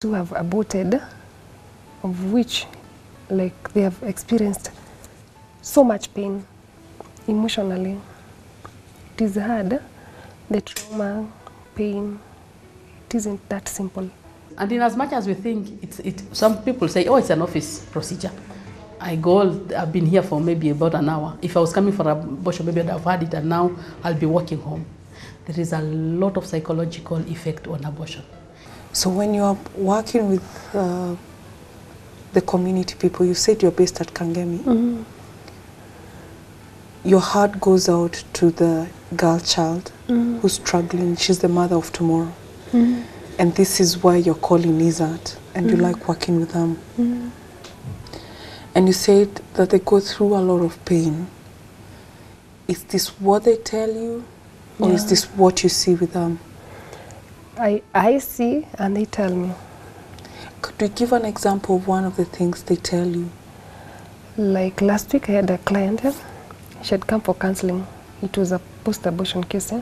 who have aborted, of which like they have experienced so much pain emotionally. It is hard, the trauma, pain, it isn't that simple. And in as much as we think, some people say, oh, it's an office procedure. I've been here for maybe about an hour. If I was coming for abortion, maybe I'd have had it, and now I'll be walking home. There is a lot of psychological effect on abortion. So when you are working with the community people, you said you're based at Kangemi. Mm-hmm. Your heart goes out to the girl child who's struggling. She's the mother of tomorrow. Mm-hmm. And this is why your calling is at, and you like working with them. Mm-hmm. And you said that they go through a lot of pain. Is this what they tell you, or is this what you see with them? I see and they tell me. Could you give an example of one of the things they tell you? Like last week I had a client, she had come for counseling. It was a post-abortion case.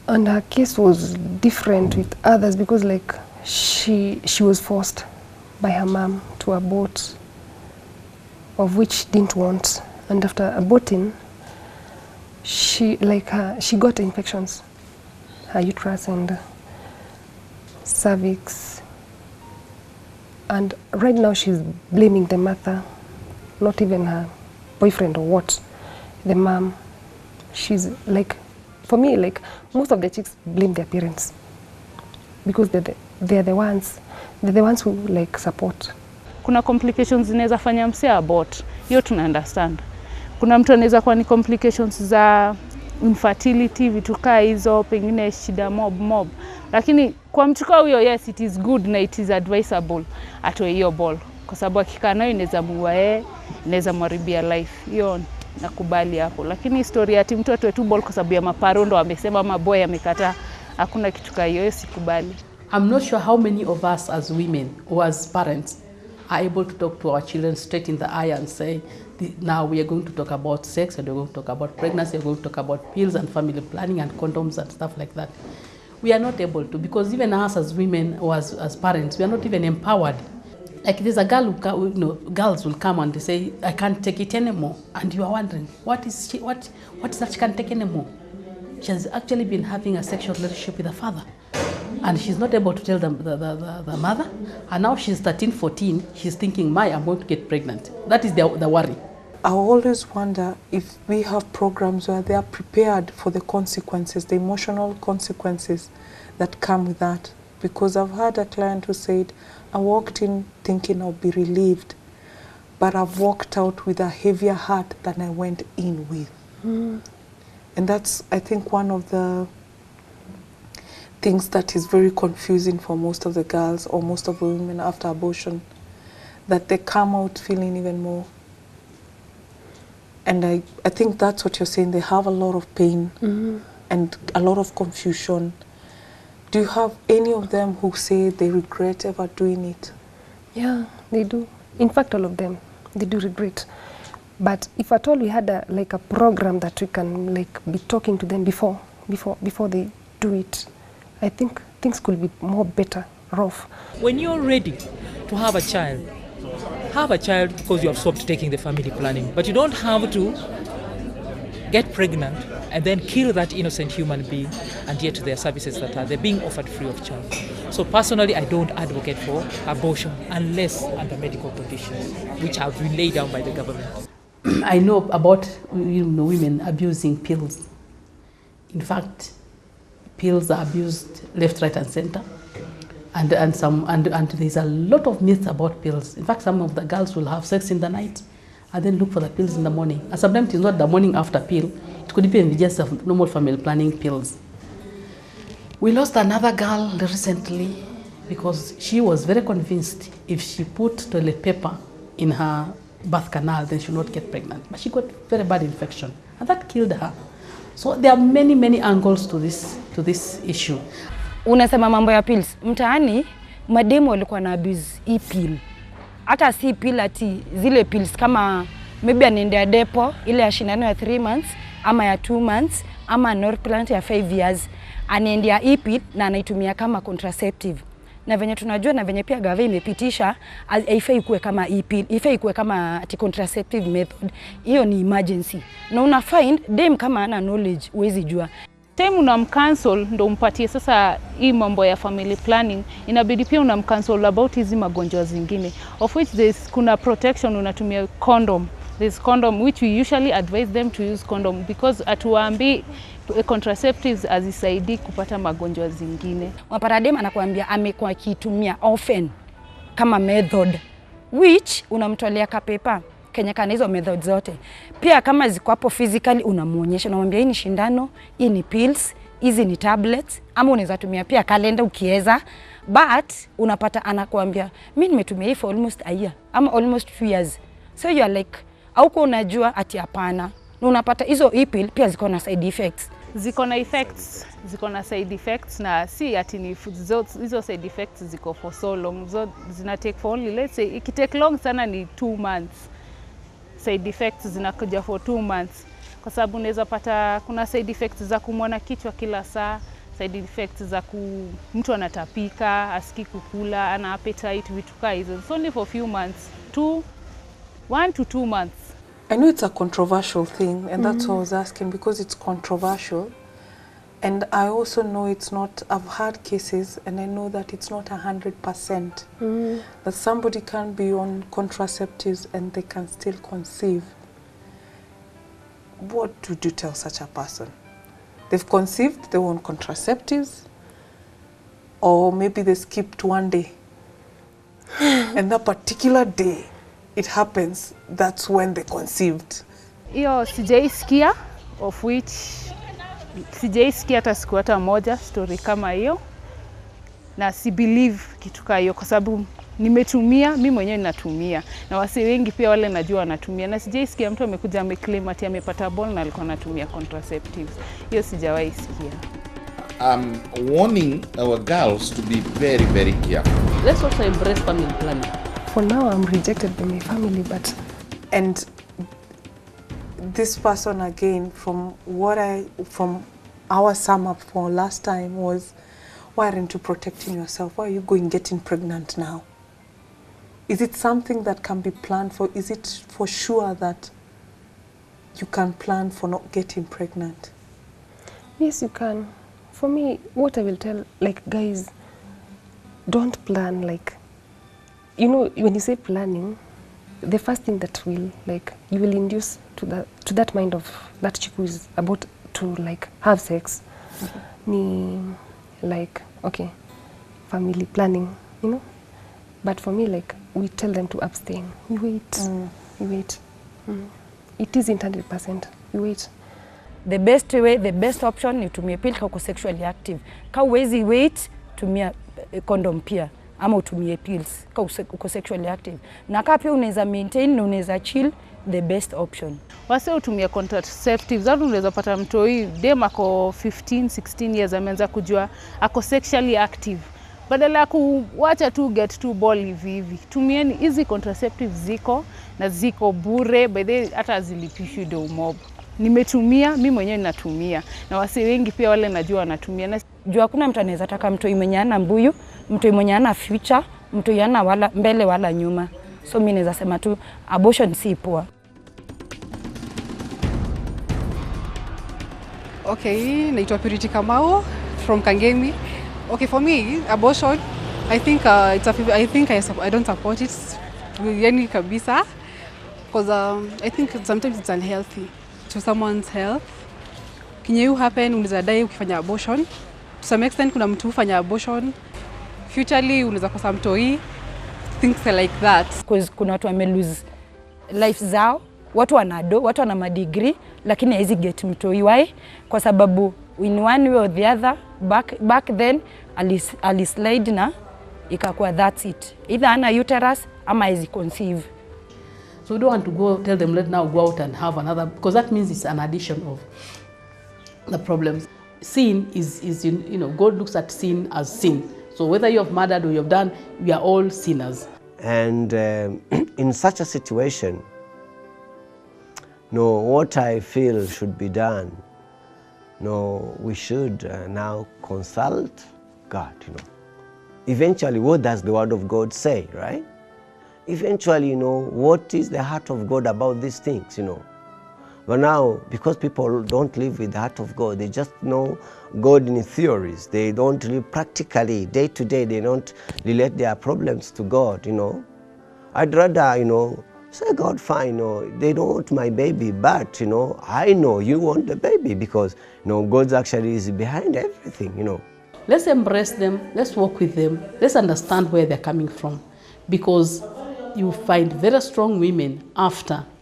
And her case was different with others because like she was forced by her mom to abort, of which she didn't want. And after aborting, she got infections, her uterus and cervix. And right now she's blaming the mother, not even her boyfriend or what, the mom. She's like, for me, like most of the chicks blame their parents because they're the ones who like support. Kuna complications zinaweza fanya mse abort, hiyo tuna understand. Kuna mtu anaweza kuwa ni complications za infertility, vitu kaa hizo, pengine shida mob. Lakini kwa mtu kwa huyo, yes, it is good na it is advisable atoe hiyo ball, kwa sababu akika nayo inaweza muua yeye, inaweza mharibia life. Hiyo nakubali hapo. Lakini historia ati mtu atoe tu ball kwa sababu ya maparo ndo amesema maboy amekataa, hakuna kitu kaa hiyo, sikubali. I'm not sure how many of us as women or as parents are able to talk to our children straight in the eye and say, now we are going to talk about sex, and we're going to talk about pregnancy, we're going to talk about pills and family planning and condoms and stuff like that. We are not able to, because even us as women or as parents, we are not even empowered. Like there's a girl who, girls will come and they say, I can't take it anymore. And you are wondering, what is that she can't take anymore? She has actually been having a sexual relationship with her father. And she's not able to tell the mother. And now she's 13, 14, she's thinking, I'm going to get pregnant. That is the worry. I always wonder if we have programs where they are prepared for the consequences, the emotional consequences that come with that. Because I've had a client who said, I walked in thinking I'll be relieved, but I've walked out with a heavier heart than I went in with. Mm. And that's, I think, one of the things that is very confusing for most of the girls or most of the women after abortion, that they come out feeling even more. And I think that's what you're saying. They have a lot of pain and a lot of confusion. Do you have any of them who say they regret ever doing it? Yeah, they do. In fact, all of them, they do regret. But if at all we had a program that we can be talking to them before they do it, I think things could be more better off. When you're ready to have a child because you have stopped taking the family planning. But you don't have to get pregnant and then kill that innocent human being, and yet there are services that they're being offered free of charge. So personally, I don't advocate for abortion unless under medical conditions, which have been laid down by the government. I know about women abusing pills. In fact, pills are abused left, right, and center, and there's a lot of myths about pills. In fact, some of the girls will have sex in the night and then look for the pills in the morning. And sometimes it's not the morning after pill; it could even be just normal family planning pills. We lost another girl recently because she was very convinced if she put toilet paper in her birth canal, then she will not get pregnant. But she got very bad infection, and that killed her. So there are many angles to this issue. Unasema mambo ya pills. Mtaani mademo walikuwa na abuse hii pill. Hata si pill ati zile pills kama maybe anaendea depo ile ya shindano ya 3 months ama ya 2 months ama Norplant ya 5 years. Anaendea hii pill na anaitumia kama contraceptive. na venye tunajua na venye pia gave imepitisha, haifai kuwe kama pill, haifai kuwe kama contraceptive method. Hiyo ni emergency. Na una find dem kama ana knowledge huwezi jua. Time unamcancel ndo umpatie sasa hii mambo ya family planning, inabidi pia unamcancel about hizi magonjwa zingine, of which kuna protection, unatumia condom. There's condom which we usually advise them to use condom because atuwaambi contraceptives hazisaidii kupata magonjwa zingine. Maparadem anakuambia amekuwa akitumia often kama method, which unamtolea kapepa Kenya kana hizo methods zote. Pia kama ziko hapo physically unamuonyesha, unamwambia hii ni shindano, hii ni pills, hizi ni tablets, ama unaweza tumia pia kalenda ukiweza. But unapata anakuambia mimi nimetumia hii for almost a year ama almost 2 years. So you are like hauko unajua ati hapana. Na unapata hizo pill pia ziko na side effects. Ziko na side effects na si ati ni hizo side effects ziko for so long. Zina take for only, let's say ikitake long sana ni 2 months. Side effects zinakuja for 2 months. Kwa sababu unaweza pata kuna side effects za kumwona kichwa kila saa, side effects za mtu anatapika, asikii kukula, ana appetite, vitu kama hizo. It's only for few months, 1 to 2 months. I know it's a controversial thing, and that's why I was asking, because it's controversial. And I also know it's not, I've had cases, and I know that it's not 100%. That somebody can be on contraceptives and they can still conceive. What would you tell such a person? They've conceived, they were on contraceptives, or maybe they skipped one day. And that particular day, it happens, that's when they conceived. Hiyo sijaisikia, of which sijaisikia hata siku hata moja story kama hiyo, na si believe kitu kama hiyo kwa sababu nimetumia, mimi mwenyewe ninatumia na wasi wengi pia wale najua wanatumia, na sijaisikia mtu amekuja ameclaim ati amepata ball na alikuwa anatumia contraceptives. Hiyo sijawahi sikia. Warning our girls to be very, very careful. Let's also embrace family planning. For now, I'm rejected by my family, but... And this person again, from our sum up for last time was, why aren't you protecting yourself? Why are you going getting pregnant now? Is it something that can be planned for? Is it for sure that you can plan for not getting pregnant? Yes, you can. For me, what I will tell, like, guys, don't plan, like, you know, when you say planning, the first thing that will, like, you will induce to that mind of that chick who is about to, like, have sex, ni, like, okay, family planning, you know? But for me, like, we tell them to abstain. We wait, we wait. It isn't 100%, we wait. The best way, the best option ni utumie pill kama uko sexually active. Kama huwezi wait, tumia condom pia. Ama utumie pills kama uko sexually active. Na kama pia unaweza maintain na unaweza chill, the best option. Wase utumia contraceptives, hapo unaweza pata mtoi dem ako 15, 16 years ameanza kujua ako sexually active. Badala ya kuacha tu get to ball hivi. Tumieni hizi contraceptives ziko na ziko bure, by the hata zilipishwi do mob. Nimetumia, mimi mwenyewe ninatumia. Na wase wengi pia wale najua wanatumia. Na jua hakuna mtu anaweza taka mtoi mwenye ana mbuyu, mtoi mwenye ana future, mtoi ana wala mbele wala nyuma. So mimi naweza sema tu abortion si poa. Okay, naitwa Purity Kamau from Kangemi. Okay, for me, abortion, I think I don't support it, yani kabisa, because I think sometimes it's unhealthy to someone's health. Kinye you happen, unaweza die ukifanya abortion. To some extent, kuna mtu ufanya abortion, futurely unaweza kosa mtoi, things like that. Because kuna watu wame lose life zao, watu wanado, watu wana madegree, lakini haizi get mtoi. Why? Kwa sababu in one way or the other, back then, alislide na ikakuwa that's it. Either ana uterus ama haizi conceive. So we don't want to tell them, let's now go out and have another, because that means it's an addition of the problems. Sin is you know, God looks at sin as sin. So whether you have murdered or you have done, we are all sinners. And in such a situation, what I feel should be done, we should now consult God, eventually what does the word of God say, right? Eventually, what is the heart of God about these things, But now, because people don't live with the heart of God, they just know God in theories. They don't live practically, day to day, they don't relate their problems to God, I'd rather, say, God, fine, they don't want my baby, but, I know you want the baby because, God actually is behind everything, Let's embrace them, let's work with them, let's understand where they're coming from. Because you find very strong women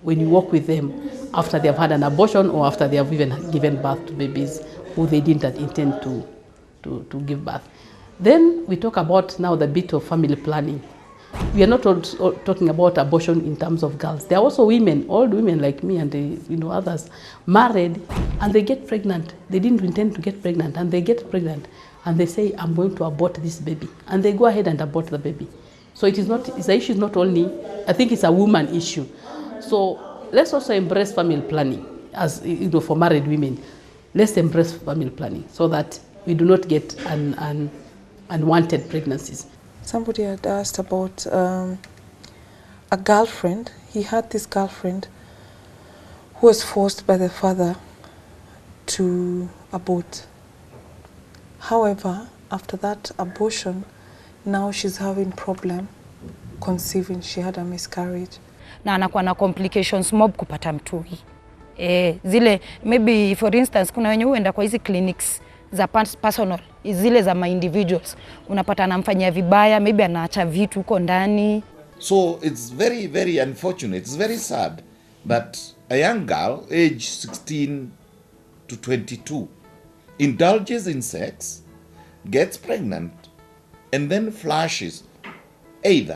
when you work with them, after they've had an abortion or after they have even given birth to babies who they didn't intend to give birth. Then we talk about now the bit of family planning. We are not talking about abortion in terms of girls. There are also women, old women like me and others, married and they get pregnant. They didn't intend to get pregnant and they get pregnant and they say, I'm going to abort this baby. And they go ahead and abort the baby. So the issue is not only, I think it's a woman issue. So let's also embrace family planning as, for married women. Let's embrace family planning so that we do not get unwanted pregnancies. Somebody had asked about a girlfriend. He had this girlfriend who was forced by the father to abort. However, after that abortion, now she's having problem conceiving. She had a miscarriage. Na anakuwa na complications mob kupata mtui. Zile maybe for instance kuna wenye huenda kwa hizi clinics za personal, zile za my individuals. Unapata anamfanyia vibaya, maybe anaacha vitu huko ndani. So it's very, very unfortunate. It's very sad that a young girl aged 16 to 22 indulges in sex, gets pregnant, and then flashes either